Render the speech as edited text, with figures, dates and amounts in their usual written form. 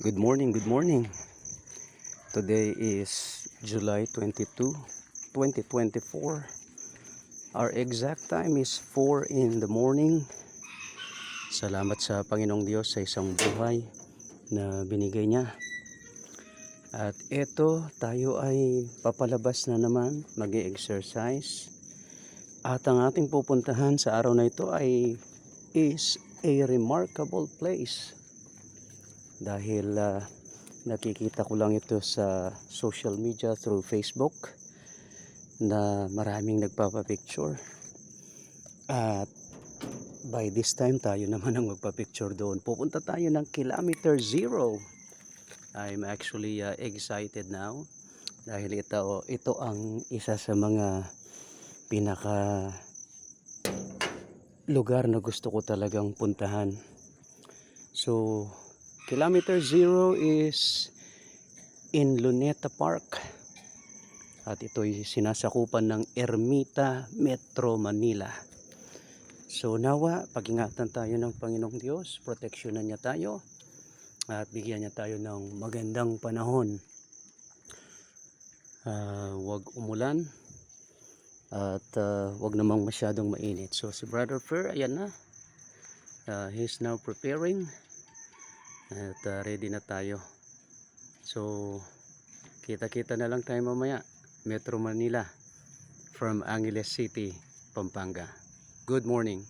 Good morning, good morning. Today is July 22, 2024. Our exact time is 4 in the morning. Salamat sa Panginoong Diyos sa isang buhay na binigay niya. At eto, tayo ay papalabas na naman, mag-exercise. At ang ating pupuntahan sa araw na ito is a remarkable place. Dahil nakikita ko lang ito sa social media through Facebook na maraming nagpapapicture. At by this time tayo naman ang magpapicture doon. Pupunta tayo ng kilometer 0. I'm actually excited now dahil ito ang isa sa mga pinaka lugar na gusto ko talagang puntahan. So kilometer 0 is in Luneta Park at ito'y sinasakupan ng Ermita, Metro Manila. So nawa, pag-ingatan tayo ng Panginoong Diyos, proteksyonan niya tayo at bigyan niya tayo ng magandang panahon. Huwag umulan at huwag namang masyadong mainit. So si Brother Fer, ayan na, he's now preparing. At ready na tayo. So kita-kita na lang tayo mamaya. Metro Manila from Angeles City, Pampanga. Good morning.